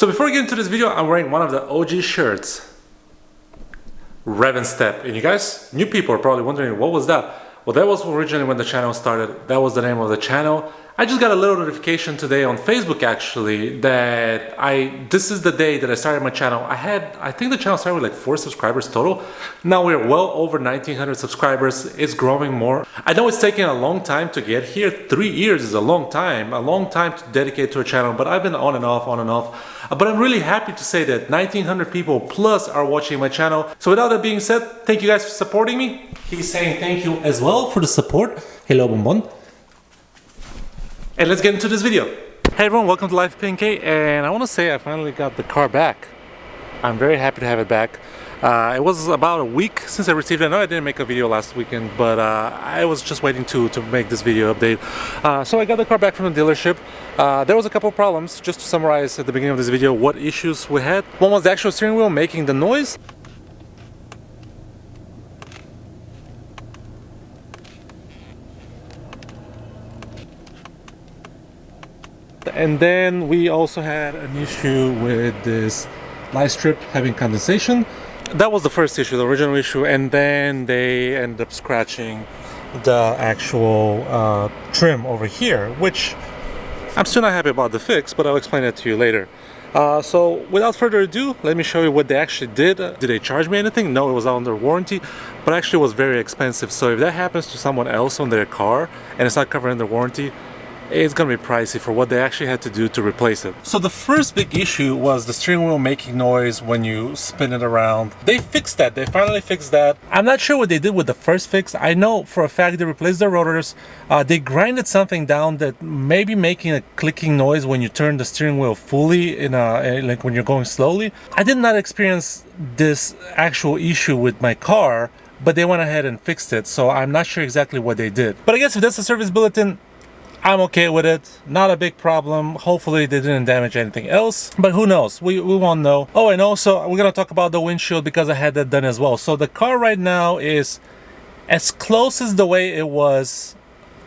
So before we get into this video, I'm wearing one of the OG shirts, Rev and Step. And you guys, new people are probably wondering, what was that? Well, that was originally when the channel started. That was the name of the channel. I just got a little notification today on Facebook actually that this is the day that I started my channel. I think the channel started with like 4 subscribers total. Now we're well over 1900 subscribers. It's growing more. I know it's taking a long time to get here. 3 years is a long time to dedicate to a channel, but I've been on and off. But I'm really happy to say that 1900 people plus are watching my channel. So without that being said, thank you guys for supporting me. He's saying thank you as well for the support. Hello, Bonbon. And let's get into this video. Hey everyone, welcome to Life PNK, and I want to say I finally got the car back. I'm very happy to have it back. It was about a week since I received it. I know I didn't make a video last weekend, but I was just waiting to make this video update. So I got the car back from the dealership. There was a couple of problems. Just to summarize at the beginning of this video what issues we had. One was the actual steering wheel making the noise. And then we also had an issue with this light strip having condensation. That was the first issue, the original issue, and then they ended up scratching the actual trim over here, which I'm still not happy about the fix, but I'll explain that to you later. So without further ado, let me show you what they actually did. Did they charge me anything? No, it was under warranty, but actually it was very expensive. So if that happens to someone else on their car and it's not covered under warranty, it's gonna be pricey for what they actually had to do to replace it. So the first big issue was the steering wheel making noise when you spin it around. They fixed that. They finally fixed that. I'm not sure what they did with the first fix. I know for a fact they replaced the rotors. They grinded something down that may be making a clicking noise when you turn the steering wheel fully like when you're going slowly. I did not experience this actual issue with my car, but they went ahead and fixed it. So I'm not sure exactly what they did. But I guess if that's a service bulletin, I'm okay with it, not a big problem. Hopefully they didn't damage anything else, but who knows, we won't know. Oh, and also we're gonna talk about the windshield because I had that done as well. So the car right now is as close as the way it was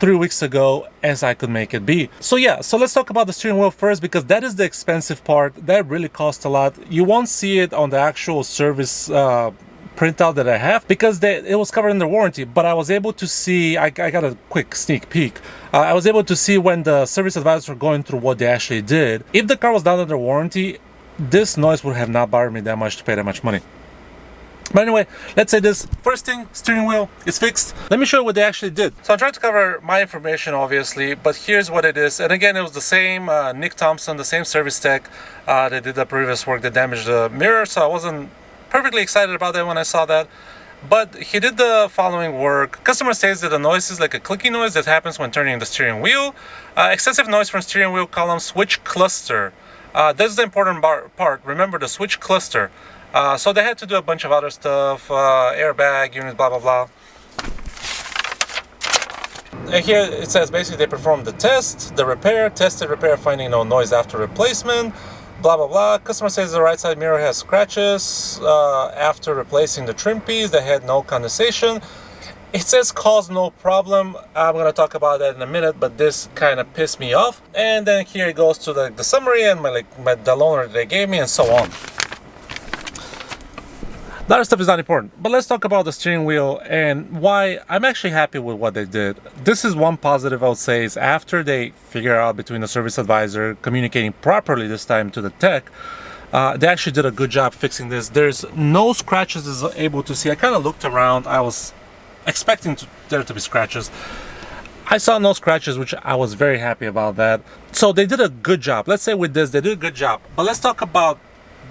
3 weeks ago as I could make it be. So yeah, so let's talk about the steering wheel first because that is the expensive part. That really costs a lot. You won't see it on the actual service printout that I have because it was covered under warranty, but I was able to see, I got a quick sneak peek. I was able to see when the service advisors were going through what they actually did. If the car was not under warranty, this noise would have not bothered me that much to pay that much money. But anyway, let's say this. First thing, steering wheel is fixed. Let me show you what they actually did. So I'm trying to cover my information obviously, but here's what it is. And again, it was the same Nick Thompson, the same service tech that did the previous work that damaged the mirror, so I wasn't perfectly excited about that when I saw that, but he did the following work. Customer says that the noise is like a clicking noise that happens when turning the steering wheel. Excessive noise from steering wheel column switch cluster. That's the important part. Remember the switch cluster. So they had to do a bunch of other stuff, airbag units, blah blah blah. And here it says basically they performed the test, the repair, tested repair, finding no noise after replacement. Blah blah blah. Customer says the right side mirror has scratches after replacing the trim piece. They had no condensation. It says caused no problem. I'm gonna talk about that in a minute, but this kind of pissed me off. And then here it goes to the summary and the loaner that they gave me and so on. The other stuff is not important, but let's talk about the steering wheel and why I'm actually happy with what they did. This is one positive I would say is after they figure out between the service advisor communicating properly this time to the tech, they actually did a good job fixing this. There's no scratches as able to see. I kind of looked around. I was expecting there to be scratches. I saw no scratches, which I was very happy about that. So they did a good job. Let's say with this, they did a good job. But let's talk about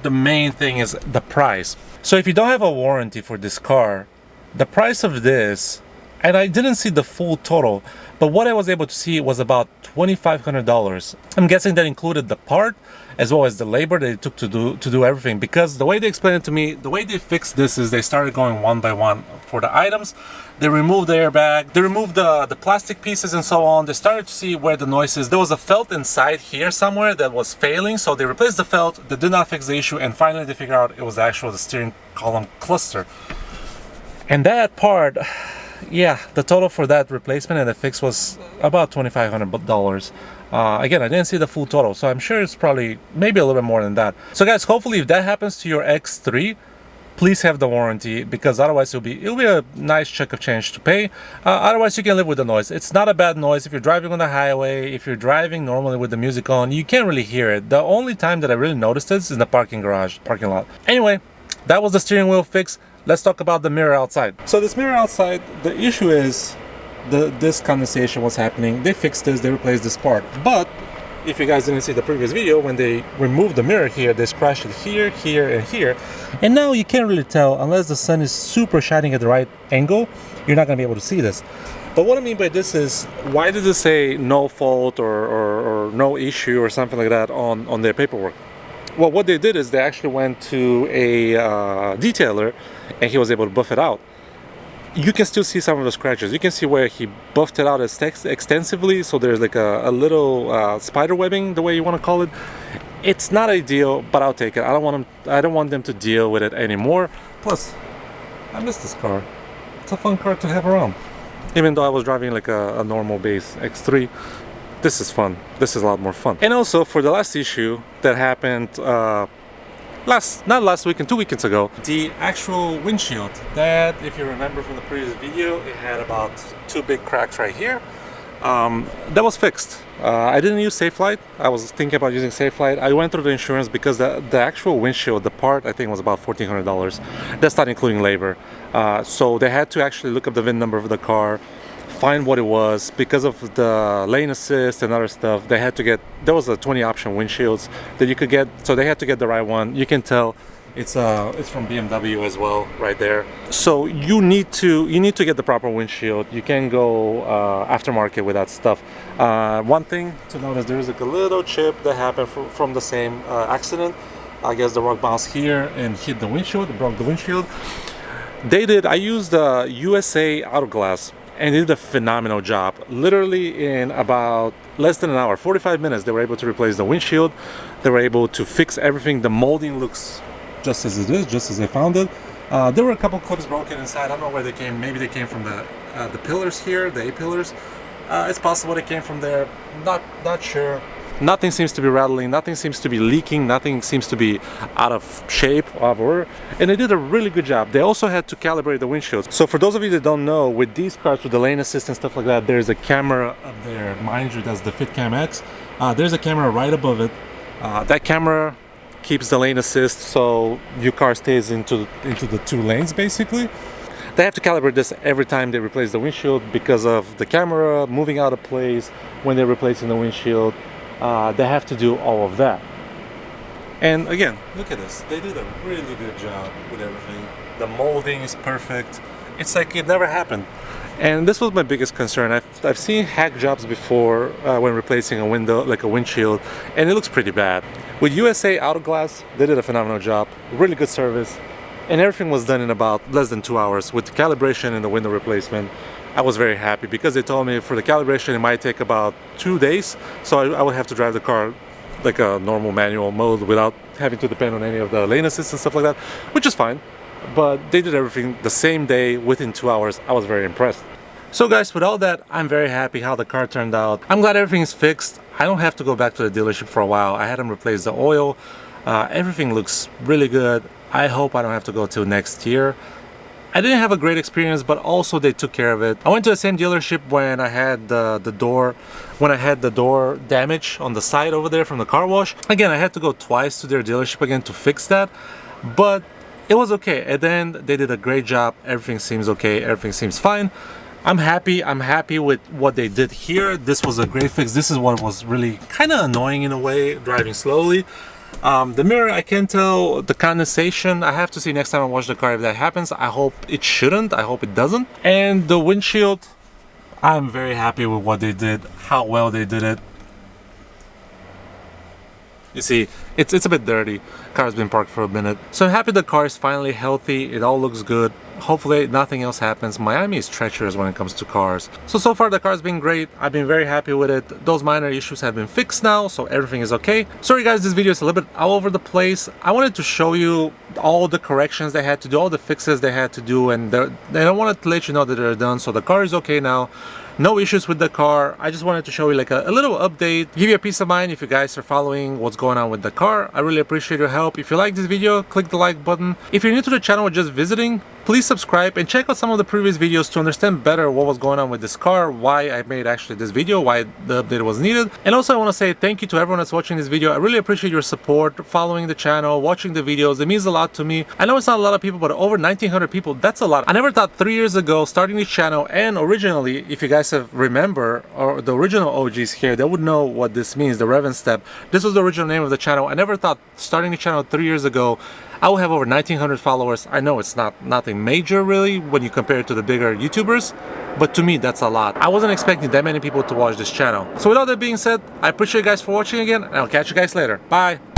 the main thing is the price. So if you don't have a warranty for this car, the price of this, and I didn't see the full total, but what I was able to see was about $2,500. I'm guessing that included the part as well as the labor that it took to do everything, because the way they explained it to me, the way they fixed this is they started going one by one for the items. They removed the airbag, they removed the plastic pieces and so on. They started to see where the noise is. There was a felt inside here somewhere that was failing, so they replaced the felt. They did not fix the issue, and finally they figured out it was actually the steering column cluster. And that part, yeah, the total for that replacement and the fix was about $2,500. Again, I didn't see the full total, so I'm sure it's probably maybe a little bit more than that. So guys, hopefully if that happens to your X3, please have the warranty, because otherwise it'll be a nice chunk of change to pay. Otherwise you can live with the noise. It's not a bad noise if you're driving on the highway. If you're driving normally with the music on, you can't really hear it. The only time that I really noticed this is in the parking lot. Anyway, that was the steering wheel fix. Let's talk about the mirror outside. So this mirror outside, the issue is this condensation was happening. They fixed this, they replaced this part, but if you guys didn't see the previous video, when they removed the mirror here, they scratched it here, here, and here. And now you can't really tell, unless the sun is super shining at the right angle, you're not gonna be able to see this. But what I mean by this is, why did it say no fault or no issue or something like that on their paperwork? Well, what they did is they actually went to a detailer and he was able to buff it out. You can still see some of the scratches. You can see where he buffed it out extensively, so there's like a little spider webbing, the way you want to call it. It's not ideal, but I'll take it. I don't want them to deal with it anymore. Plus, I miss this car. It's a fun car to have around. Even though I was driving like a normal base X3, this is fun. This is a lot more fun. And also for the last issue that happened not last weekend, 2 weekends ago, the actual windshield, that if you remember from the previous video, it had about 2 big cracks right here. That was fixed. I didn't use Safelite. I was thinking about using Safelite. I went through the insurance because the actual windshield, the part, I think was about $1,400. That's not including labor. So they had to actually look up the VIN number of the car, find what it was. Because of the lane assist and other stuff, they had to get, there was a 20 option windshields that you could get, so they had to get the right one. You can tell it's from BMW as well, right there. So you need to get the proper windshield. You can go aftermarket with that stuff. One thing to notice, there is like a little chip that happened from the same accident. I guess the rug bounced here and hit the windshield, it broke the windshield. I used the USA Auto Glass, and they did a phenomenal job. Literally in about less than an hour, 45 minutes, they were able to replace the windshield. They were able to fix everything. The molding looks just as it is, just as they found it. There were a couple clips broken inside. I don't know where they came. Maybe they came from the pillars here, the A-pillars. It's possible they came from there. Not sure. Nothing seems to be rattling, nothing seems to be leaking, nothing seems to be out of shape or order, and they did a really good job. They also had to calibrate the windshields. So for those of you that don't know, with these cars, with the lane assist and stuff like that, there's a camera up there. Mind you, that's the FitCam X. There's a camera right above it. That camera keeps the lane assist, so your car stays into the 2 lanes basically. They have to calibrate this every time they replace the windshield because of the camera moving out of place when they're replacing the windshield. They have to do all of that. And again, look at this. They did a really good job with everything. The molding is perfect. It's like it never happened. And this was my biggest concern. I've seen hack jobs before when replacing a window, like a windshield, and it looks pretty bad. With USA Auto Glass, they did a phenomenal job. Really good service. And everything was done in about less than 2 hours with the calibration and the window replacement. I was very happy because they told me for the calibration it might take about 2 days, so I would have to drive the car like a normal manual mode without having to depend on any of the lane assist and stuff like that, which is fine. But they did everything the same day within 2 hours. I was very impressed. So guys, with all that, I'm very happy how the car turned out. I'm glad everything is fixed. I don't have to go back to the dealership for a while. I had them replace the oil. Everything looks really good. I hope I don't have to go till next year. I didn't have a great experience, but also they took care of it. I went to the same dealership when I had the door damage on the side over there from the car wash. Again, I had to go twice to their dealership again to fix that, but it was okay. At the end, they did a great job. Everything seems okay. Everything seems fine. I'm happy. I'm happy with what they did here. This was a great fix. This is what was really kind of annoying in a way, driving slowly. The mirror, I can tell the condensation. I have to see next time I wash the car if that happens. I hope it shouldn't. I hope it doesn't. And the windshield, I'm very happy with what they did, how well they did it. You see, it's a bit dirty. Car's been parked for a minute. So I'm happy the car is finally healthy. It all looks good. Hopefully nothing else happens. Miami is treacherous when it comes to cars. So far the car's been great. I've been very happy with it. Those minor issues have been fixed now, so everything is okay. Sorry guys, this video is a little bit all over the place. I wanted to show you all the corrections they had to do, all the fixes they had to do, and I wanted to let you know that they're done. So the car is okay now. No issues with the car. I just wanted to show you like a little update, give you a peace of mind if you guys are following what's going on with the car. I really appreciate your help. If you like this video, click the like button. If you're new to the channel or just visiting, please subscribe and check out some of the previous videos to understand better what was going on with this car, why I made actually this video, why the update was needed. And also I want to say thank you to everyone that's watching this video. I really appreciate your support, following the channel, watching the videos. It means a lot to me. I know it's not a lot of people, but over 1,900 people, that's a lot. I never thought 3 years ago starting this channel, and originally, if you guys have remember, or the original OGs here, they would know what this means, the Rev and Step. This was the original name of the channel. I never thought starting the channel 3 years ago I will have over 1,900 followers. I know it's nothing major really when you compare it to the bigger YouTubers, but to me that's a lot. I wasn't expecting that many people to watch this channel. So with all that being said, I appreciate you guys for watching again, and I'll catch you guys later. Bye!